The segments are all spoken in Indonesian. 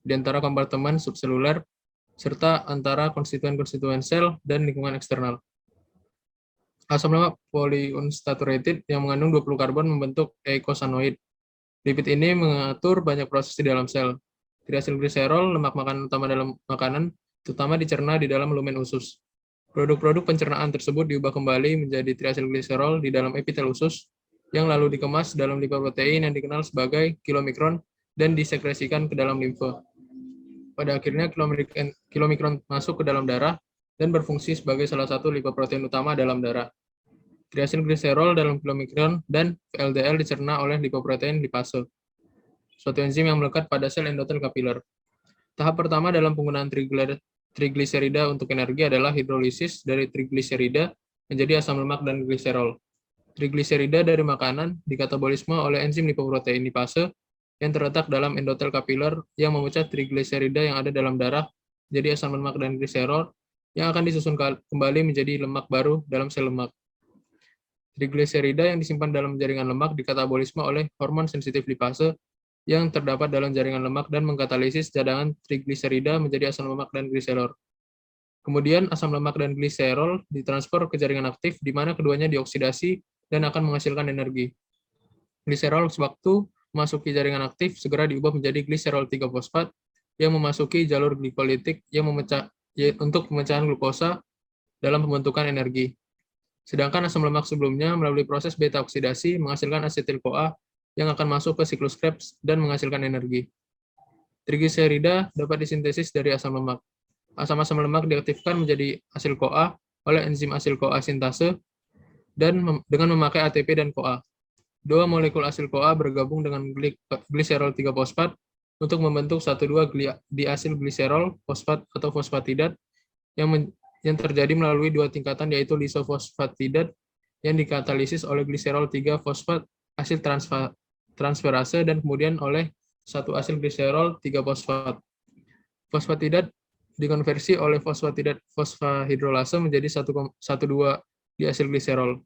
di antara kompartemen subseluler, serta antara konstituen-konstituen sel dan lingkungan eksternal. Asam lemak polyunsaturated yang mengandung 20 karbon membentuk eikosanoid. Lipid ini mengatur banyak proses di dalam sel. Triasilgliserol, lemak makanan utama dalam makanan, terutama dicerna di dalam lumen usus. Produk-produk pencernaan tersebut diubah kembali menjadi triasilgliserol di dalam epitel usus, yang lalu dikemas dalam lipoprotein yang dikenal sebagai kilomikron dan disekresikan ke dalam limfe. Pada akhirnya kilomikron masuk ke dalam darah dan berfungsi sebagai salah satu lipoprotein utama dalam darah. Triasilgliserol dalam kilomikron dan VLDL dicerna oleh lipoprotein lipase, suatu enzim yang melekat pada sel endotel kapiler. Tahap pertama dalam penggunaan trigliserida untuk energi adalah hidrolisis dari trigliserida menjadi asam lemak dan gliserol. Trigliserida dari makanan dikatabolisme oleh enzim lipoprotein lipase yang terletak dalam endotel kapiler yang memecah trigliserida yang ada dalam darah jadi asam lemak dan gliserol yang akan disusun kembali menjadi lemak baru dalam sel lemak. Trigliserida yang disimpan dalam jaringan lemak dikatabolisme oleh hormon sensitif lipase yang terdapat dalam jaringan lemak dan mengkatalisis cadangan trigliserida menjadi asam lemak dan gliserol. Kemudian asam lemak dan gliserol ditransfer ke jaringan aktif di mana keduanya dioksidasi dan akan menghasilkan energi. Gliserol sewaktu memasuki jaringan aktif segera diubah menjadi gliserol 3-fosfat yang memasuki jalur glikolitik yang untuk pemecahan glukosa dalam pembentukan energi. Sedangkan asam lemak sebelumnya melalui proses beta oksidasi menghasilkan asetil-CoA yang akan masuk ke siklus Krebs dan menghasilkan energi. Trigliserida dapat disintesis dari asam lemak. Asam-asam lemak diaktifkan menjadi asil-CoA oleh enzim asil-CoA sintase dan dengan memakai ATP dan CoA. Dua molekul asil-CoA bergabung dengan gliserol 3-fosfat untuk membentuk 1,2-diasilgliserol fosfat atau fosfatidat yang terjadi melalui dua tingkatan yaitu lisofosfatidat yang dikatalisis oleh gliserol 3-fosfat asil transferase dan kemudian oleh 1-asilgliserol 3-fosfat. Fosfatidat dikonversi oleh fosfatidat fosfahidrolase menjadi 1,2-diasilgliserol.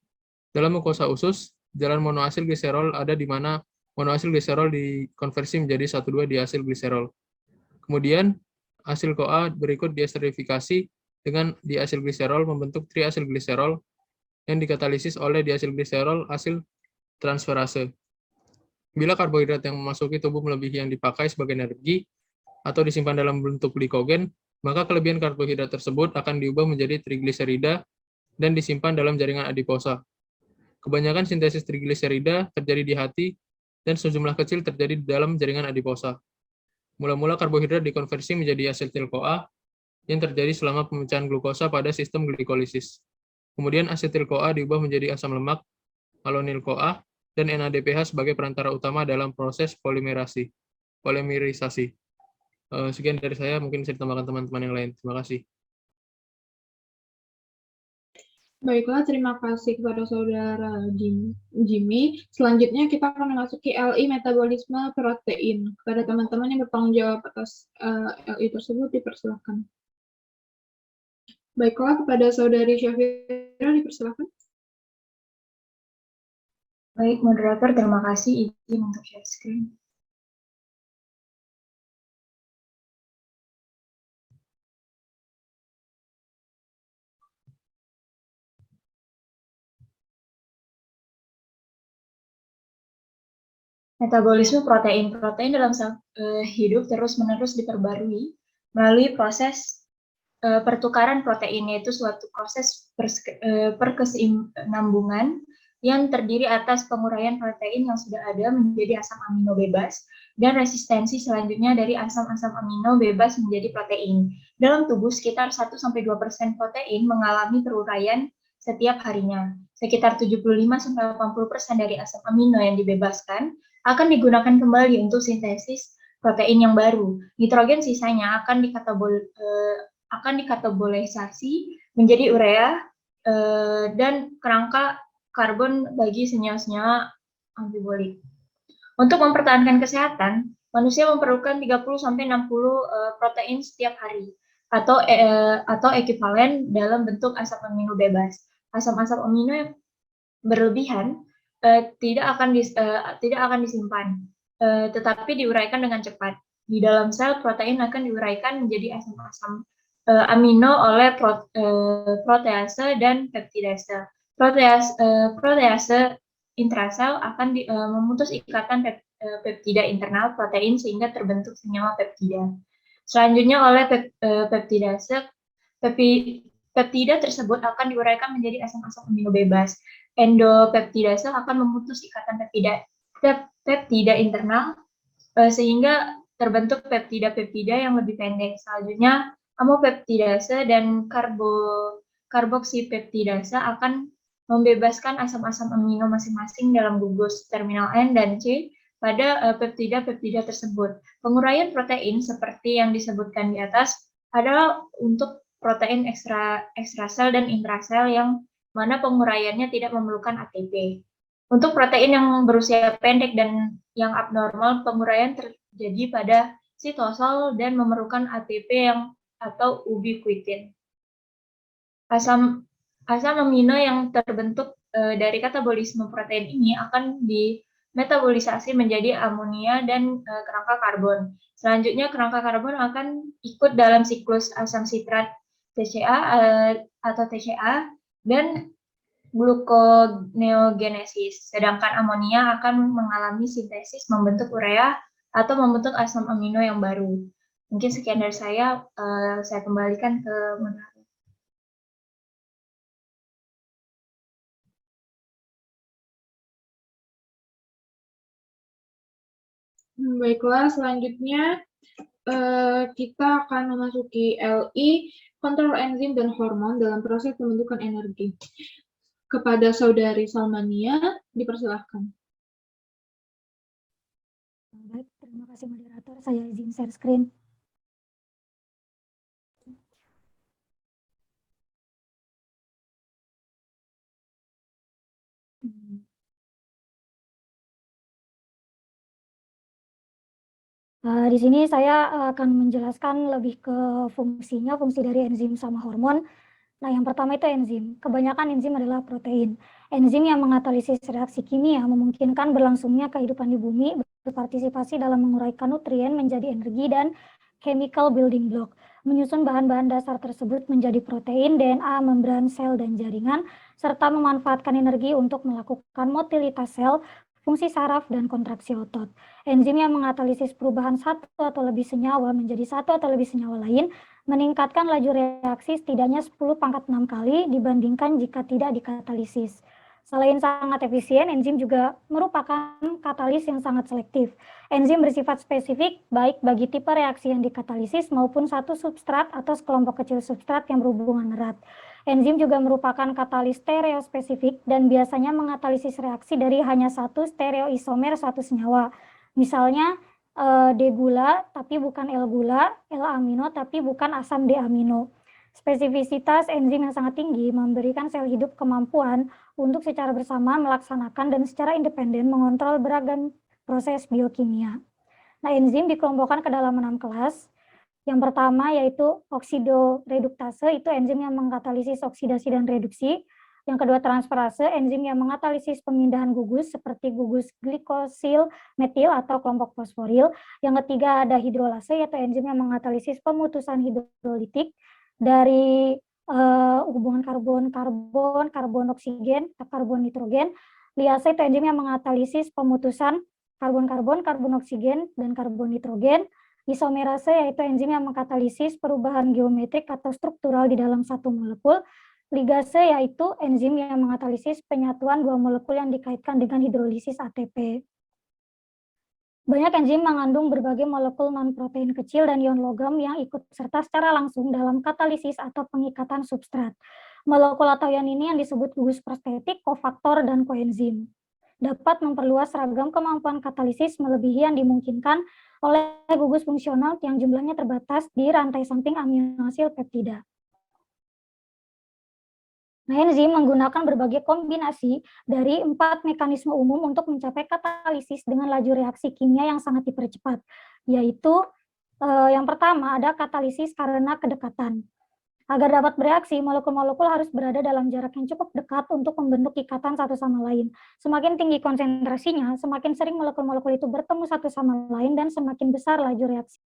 Dalam mukosa usus, jalan monoasilgliserol ada di mana monoasilgliserol dikonversi menjadi 1,2-diasilgliserol. Kemudian asil CoA berikut diesterifikasi dengan diasilgliserol membentuk triasilgliserol yang dikatalisis oleh diasilgliserol asil transferase. Bila karbohidrat yang memasuki tubuh melebihi yang dipakai sebagai energi atau disimpan dalam bentuk glikogen, maka kelebihan karbohidrat tersebut akan diubah menjadi trigliserida dan disimpan dalam jaringan adiposa. Kebanyakan sintesis trigliserida terjadi di hati dan sejumlah kecil terjadi di dalam jaringan adiposa. Mula-mula karbohidrat dikonversi menjadi asetil-CoA yang terjadi selama pemecahan glukosa pada sistem glikolisis. Kemudian asetil-CoA diubah menjadi asam lemak, malonyl-CoA, dan NADPH sebagai perantara utama dalam proses polimerisasi. Sekian dari saya, mungkin bisa ditambahkan teman-teman yang lain. Terima kasih. Baiklah, terima kasih kepada Saudara Jimmy. Selanjutnya kita akan memasuki LI metabolisme protein. Kepada teman-teman yang bertanggung jawab atas LI tersebut, dipersilakan. Baiklah, kepada Saudari Syafira, dipersilakan. Baik, moderator, terima kasih. Izin untuk share screen. Metabolisme protein. Protein dalam hidup terus-menerus diperbarui melalui proses pertukaran protein, yaitu suatu proses perkesinambungan yang terdiri atas penguraian protein yang sudah ada menjadi asam amino bebas dan resistensi selanjutnya dari asam-asam amino bebas menjadi protein. Dalam tubuh sekitar 1-2% protein mengalami peruraian setiap harinya. Sekitar 75-80% dari asam amino yang dibebaskan akan digunakan kembali untuk sintesis protein yang baru. Nitrogen sisanya akan dikatabolisasi menjadi urea dan kerangka karbon bagi senyawa-senyawa amfibolik. Untuk mempertahankan kesehatan, manusia memerlukan 30-60 protein setiap hari atau ekuivalen dalam bentuk asam amino bebas. Asam-asam amino yang berlebihan tidak akan disimpan, tetapi diuraikan dengan cepat. Di dalam sel, protein akan diuraikan menjadi asam-asam amino oleh protease dan peptidase. Protease intrasel akan memutus ikatan peptida internal protein sehingga terbentuk senyawa peptida. Selanjutnya oleh peptidase, peptida tersebut akan diuraikan menjadi asam-asam amino bebas. Endopeptidase akan memutus ikatan peptida internal sehingga terbentuk peptida-peptida yang lebih pendek. Selanjutnya, amopeptidase dan karboksipeptidase akan membebaskan asam-asam amino masing-masing dalam gugus terminal N dan C pada peptida-peptida tersebut. Penguraian protein seperti yang disebutkan di atas adalah untuk protein ekstrasel dan intrasel yang mana penguraiannya tidak memerlukan ATP. Untuk protein yang berusia pendek dan yang abnormal, penguraian terjadi pada sitosol dan memerlukan ATP atau ubiquitin. Asam amino yang terbentuk dari katabolisme protein ini akan dimetabolisasi menjadi amonia dan kerangka karbon. Selanjutnya kerangka karbon akan ikut dalam siklus asam sitrat TCA atau TCA dan gluconeogenesis, sedangkan amonia akan mengalami sintesis membentuk urea atau membentuk asam amino yang baru. Mungkin sekian dari saya kembalikan ke moderator. Baiklah, selanjutnya kita akan memasuki LI, kontrol enzim dan hormon dalam proses pembentukan energi. Kepada Saudari Salmania, dipersilahkan. Baik, terima kasih moderator. Saya izin share screen. Di sini saya akan menjelaskan lebih ke fungsi dari enzim sama hormon. Nah, yang pertama itu enzim. Kebanyakan enzim adalah protein. Enzim yang mengatalisis reaksi kimia memungkinkan berlangsungnya kehidupan di bumi, berpartisipasi dalam menguraikan nutrien menjadi energi dan chemical building block, menyusun bahan-bahan dasar tersebut menjadi protein, DNA, membran sel, dan jaringan, serta memanfaatkan energi untuk melakukan motilitas sel, fungsi saraf, dan kontraksi otot. Enzim yang mengatalisis perubahan satu atau lebih senyawa menjadi satu atau lebih senyawa lain meningkatkan laju reaksi setidaknya 10⁻⁶ kali dibandingkan jika tidak dikatalisis. Selain sangat efisien, enzim juga merupakan katalis yang sangat selektif. Enzim bersifat spesifik baik bagi tipe reaksi yang dikatalisis maupun satu substrat atau sekelompok kecil substrat yang berhubungan erat. Enzim juga merupakan katalis stereospesifik dan biasanya mengatalisis reaksi dari hanya satu stereoisomer suatu senyawa. Misalnya D gula tapi bukan L gula, L amino tapi bukan asam D amino. Spesifisitas enzim yang sangat tinggi memberikan sel hidup kemampuan untuk secara bersama melaksanakan dan secara independen mengontrol beragam proses biokimia. Nah, enzim dikelompokkan ke dalam 6 kelas. Yang pertama yaitu oksidoreduktase, itu enzim yang mengkatalisis oksidasi dan reduksi. Yang kedua transferase, enzim yang mengatalisis pemindahan gugus seperti gugus glikosil metil atau kelompok fosforil. Yang ketiga ada hidrolase, yaitu enzim yang mengatalisis pemutusan hidrolitik dari hubungan karbon-karbon, karbon oksigen, karbon nitrogen. Liase itu enzim yang mengatalisis pemutusan karbon-karbon, karbon oksigen, dan karbon nitrogen. Isomerase yaitu enzim yang mengkatalisis perubahan geometrik atau struktural di dalam satu molekul. Ligase yaitu enzim yang mengatalisis penyatuan dua molekul yang dikaitkan dengan hidrolisis ATP. Banyak enzim mengandung berbagai molekul non-protein kecil dan ion logam yang ikut serta secara langsung dalam katalisis atau pengikatan substrat. Molekul atau ion ini yang disebut gugus prostetik, kofaktor, dan koenzim. Dapat memperluas ragam kemampuan katalisis melebihi yang dimungkinkan oleh gugus fungsional yang jumlahnya terbatas di rantai samping aminoasid peptida. Nah, enzim menggunakan berbagai kombinasi dari 4 mekanisme umum untuk mencapai katalisis dengan laju reaksi kimia yang sangat dipercepat, yaitu yang pertama ada katalisis karena kedekatan. Agar dapat bereaksi, molekul-molekul harus berada dalam jarak yang cukup dekat untuk membentuk ikatan satu sama lain. Semakin tinggi konsentrasinya, semakin sering molekul-molekul itu bertemu satu sama lain dan semakin besar laju reaksi.